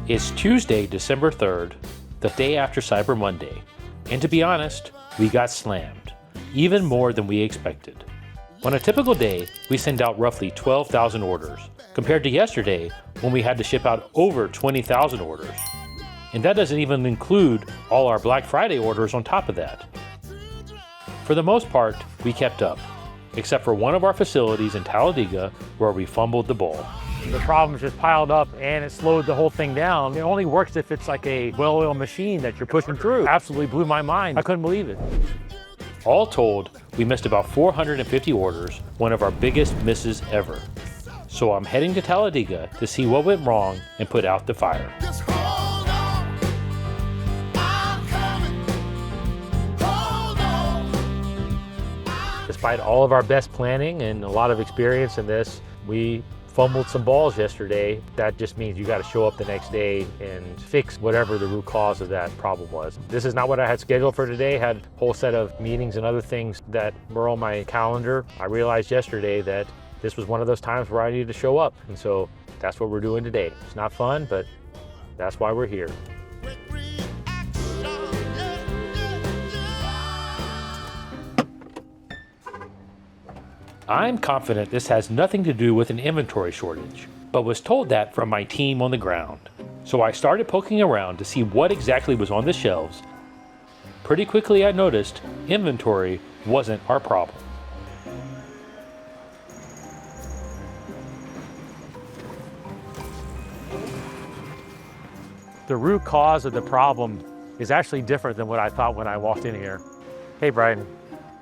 It's Tuesday, December 3rd, the day after Cyber Monday, and to be honest, we got slammed, even more than we expected. On a typical day, we send out roughly 12,000 orders, compared to yesterday when we had to ship out over 20,000 orders. And that doesn't even include all our Black Friday orders on top of that. For the most part, we kept up, except for one of our facilities in Talladega where we fumbled the ball. The problems just piled up and it slowed the whole thing down. It only works if it's like a well-oiled machine that you're pushing through. Absolutely blew my mind. I couldn't believe it. All told, we missed about 450 orders, one of our biggest misses ever. So I'm heading to Talladega to see what went wrong and put out the fire. Despite all of our best planning and a lot of experience in this, we fumbled some balls yesterday. That just means you got to show up the next day and fix whatever the root cause of that problem was. This is not what I had scheduled for today. I had a whole set of meetings and other things that were on my calendar. I realized yesterday that this was one of those times where I needed to show up. And so that's what we're doing today. It's not fun, but that's why we're here. I'm confident this has nothing to do with an inventory shortage, but was told that from my team on the ground. So I started poking around to see what exactly was on the shelves. Pretty quickly I noticed inventory wasn't our problem. The root cause of the problem is actually different than what I thought when I walked in here. Hey Brian,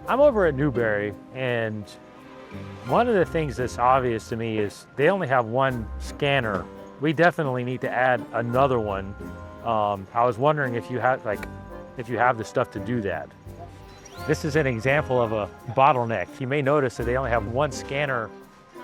I'm over at Newberry, and one of the things that's obvious to me is they only have one scanner. We definitely need to add another one. I was wondering if you have the stuff to do that. This is an example of a bottleneck. You may notice that they only have one scanner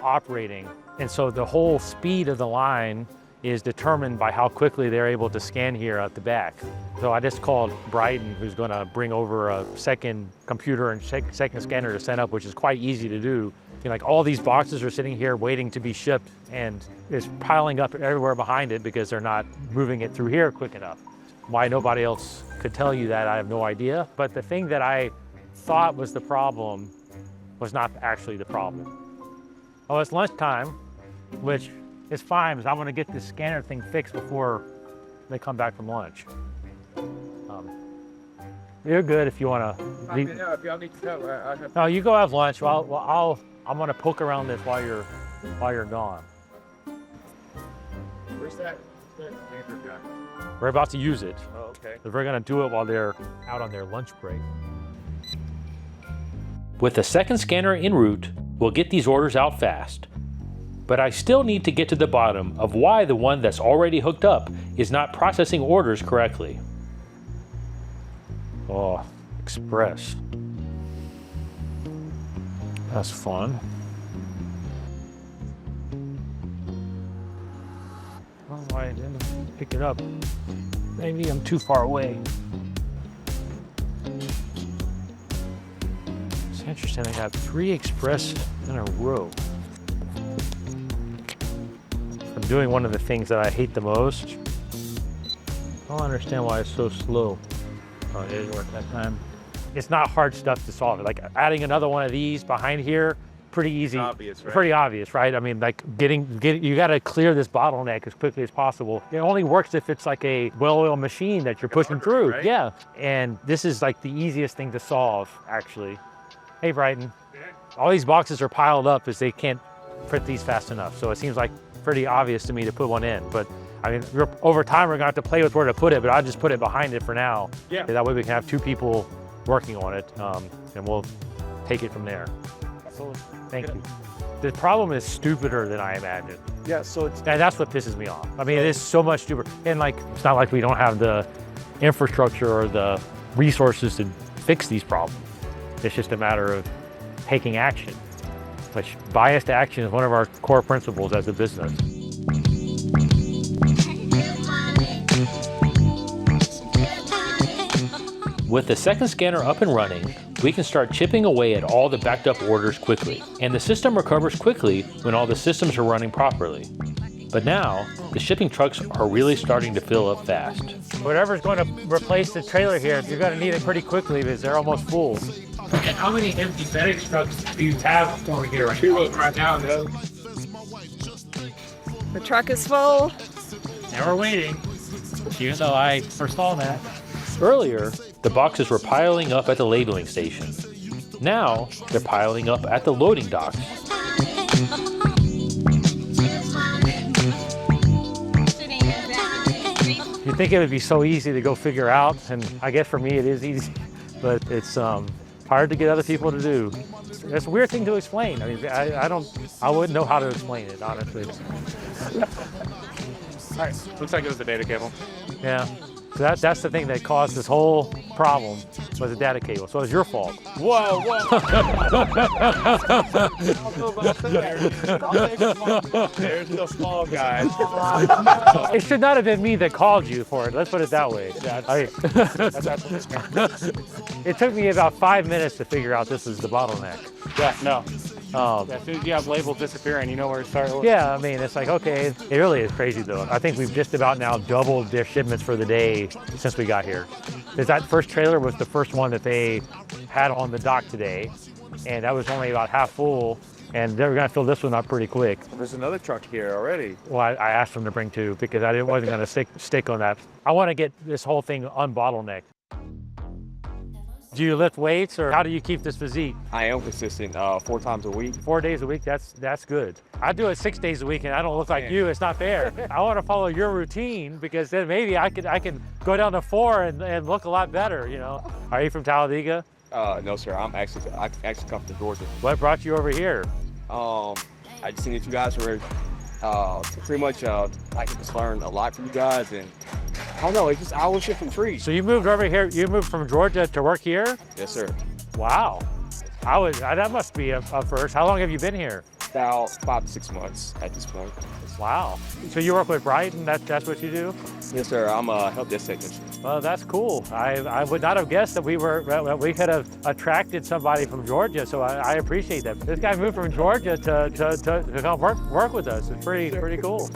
operating, and so the whole speed of the line is determined by how quickly they're able to scan here at the back. So I just called Bryden, who's going to bring over a second computer and second scanner to set up, which is quite easy to do. You know, like all these boxes are sitting here waiting to be shipped, and it's piling up everywhere behind it because they're not moving it through here quick enough. Why nobody else could tell you that, I have no idea. But the thing that I thought was the problem was not actually the problem. Oh, it's lunchtime, which is fine, because I want to get this scanner thing fixed before they come back from lunch. You're good if you want to. If y'all need to go, No, you go have lunch. I'm going to poke around this while you're gone. Where's that scanner guy? We're about to use it. Oh, okay. So we're going to do it while they're out on their lunch break. With the second scanner en route, we'll get these orders out fast. But I still need to get to the bottom of why the one that's already hooked up is not processing orders correctly. Oh, Express. That's fun. I don't know why I didn't pick it up. Maybe I'm too far away. It's interesting, I got 3 Express in a row. I'm doing one of the things that I hate the most. I don't understand why it's so slow. Oh, it didn't work that time. It's not hard stuff to solve. Like adding another one of these behind here, pretty easy. Obvious, right? Pretty obvious, right? I mean, like you got to clear this bottleneck as quickly as possible. It only works if it's like a well-oiled machine that you're pushing through. Right? Yeah, and this is like the easiest thing to solve, actually. Hey, Brighton. All these boxes are piled up as they can't print these fast enough. So it seems like pretty obvious to me to put one in, but I mean, over time we're gonna have to play with where to put it, but I'll just put it behind it for now. Yeah. That way we can have 2 people working on it, and we'll take it from there. Absolutely. Thank you. The problem is stupider than I imagined. Yeah, so it's And that's what pisses me off. I mean, it is so much stupider. And like, it's not like we don't have the infrastructure or the resources to fix these problems. It's just a matter of taking action. Which biased action is one of our core principles as a business. With the second scanner up and running, we can start chipping away at all the backed up orders quickly, and the system recovers quickly when all the systems are running properly. But now, the shipping trucks are really starting to fill up fast. Whatever's going to replace the trailer here, you're going to need it pretty quickly because they're almost full. And how many empty FedEx trucks do you have over here? Two of them right now, though. The truck is full. And we're waiting, even though I foresaw that. Earlier, the boxes were piling up at the labeling station. Now, they're piling up at the loading docks. You'd think it would be so easy to go figure out, and I guess for me it is easy, but it's hard to get other people to do. It's a weird thing to explain. I mean, I wouldn't know how to explain it, honestly. All right, looks like it was the data cable. Yeah, so that's the thing that caused this whole problem was the data cable. So it's your fault. Whoa, whoa. There's the small guy. It should not have been me that called you for it. Let's put it that way. It took me about 5 minutes to figure out this is the bottleneck. Yeah, no. As soon as you have labels disappearing, you know where to start. Yeah, I mean, it's like, okay, it really is crazy though. I think we've just about now doubled their shipments for the day since we got here. Because that first trailer was the first one that they had on the dock today, and that was only about half full, and they were gonna fill this one up pretty quick. There's another truck here already. Well, I asked them to bring two because I wasn't gonna stick on that. I wanna get this whole thing unbottlenecked. Do you lift weights, or how do you keep this physique? I am consistent 4 times a week. 4 days a week, that's good. I do it 6 days a week and I don't look like you. It's not fair. I want to follow your routine because then maybe I can go down to 4 and look a lot better, you know. Are you from Talladega? No, sir. I actually come from Georgia. What brought you over here? I just seen that you guys were pretty much I can just learn a lot from you guys, and I don't know, it's just I was shifting trees. So you moved over here, you moved from Georgia to work here? Yes, sir. Wow. That must be a first. How long have you been here? About 5 to 6 months at this point. Wow. So you work with Brighton, that's what you do? Yes, sir. I'm a help desk technician. Well, that's cool. I would not have guessed that we could have attracted somebody from Georgia, so I appreciate that. This guy moved from Georgia to come work with us. It's pretty cool.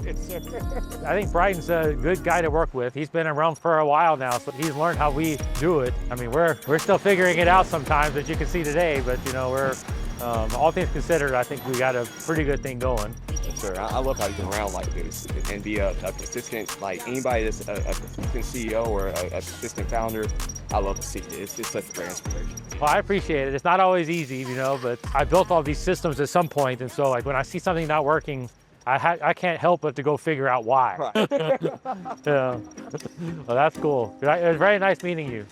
I think Brighton's a good guy to work with. He's been around for a while now, so he's learned how we do it. I mean, we're still figuring it out sometimes, as you can see today, but you know, we're all things considered, I think we got a pretty good thing going. Yes, sir. I love how you can around like this and be a consistent, like anybody that's a consistent CEO or a consistent founder. I love to see it. It's such a great inspiration. Well, I appreciate it. It's not always easy, you know, but I built all these systems at some point, and so like when I see something not working, I can't help but to go figure out why. Right. Yeah. Well, that's cool. It was very nice meeting you.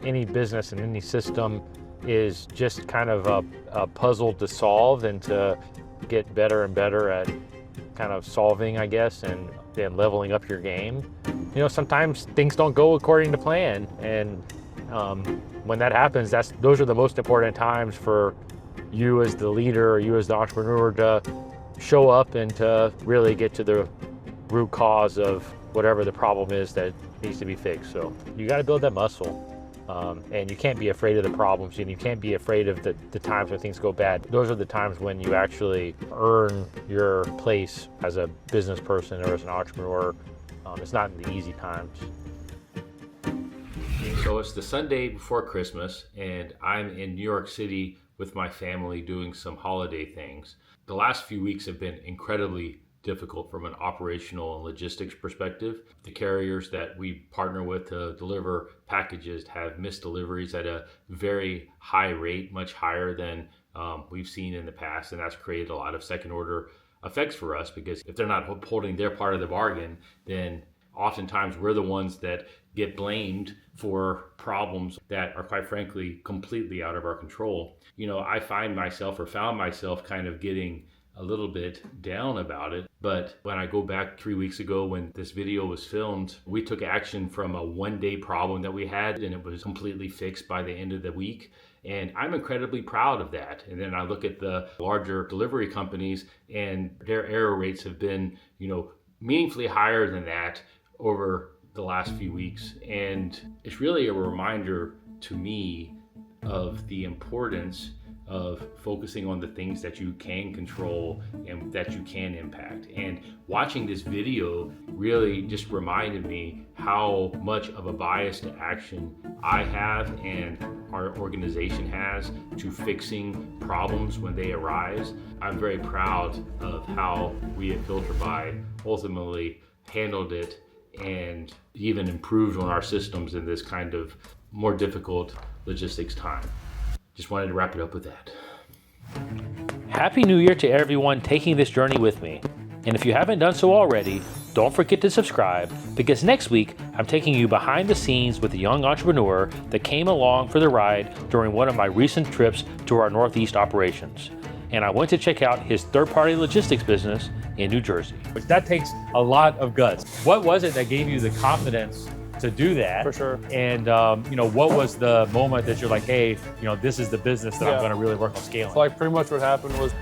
Any business and any system is just kind of a puzzle to solve and to get better and better at kind of solving, I guess, and then leveling up your game. You know, sometimes things don't go according to plan, and when that happens, those are the most important times for you as the leader or you as the entrepreneur to show up and to really get to the root cause of whatever the problem is that needs to be fixed. So you got to build that muscle. And you can't be afraid of the problems, and you can't be afraid of the times when things go bad. Those are the times when you actually earn your place as a business person or as an entrepreneur. It's not in the easy times. So it's the Sunday before Christmas, and I'm in New York City with my family doing some holiday things. The last few weeks have been incredibly difficult from an operational and logistics perspective. The carriers that we partner with to deliver packages have missed deliveries at a very high rate, much higher than we've seen in the past, and that's created a lot of second order effects for us, because if they're not upholding their part of the bargain, then oftentimes we're the ones that get blamed for problems that are, quite frankly, completely out of our control. You know, I found myself kind of getting a little bit down about it. But when I go back 3 weeks ago when this video was filmed, we took action from a one-day problem that we had, and it was completely fixed by the end of the week. And I'm incredibly proud of that. And then I look at the larger delivery companies, and their error rates have been, you know, meaningfully higher than that over the last few weeks. And it's really a reminder to me of the importance of focusing on the things that you can control and that you can impact. And watching this video really just reminded me how much of a bias to action I have and our organization has to fixing problems when they arise. I'm very proud of how we at Filterbuy ultimately handled it and even improved on our systems in this kind of more difficult logistics time. Just wanted to wrap it up with that. Happy New Year to everyone taking this journey with me. And if you haven't done so already, don't forget to subscribe, because next week I'm taking you behind the scenes with a young entrepreneur that came along for the ride during one of my recent trips to our Northeast operations. And I went to check out his third-party logistics business in New Jersey. Which that takes a lot of guts. What was it that gave you the confidence to do that? For sure. And what was the moment that you're like, hey, this is the business that I'm going to really work on scaling? So like pretty much what happened was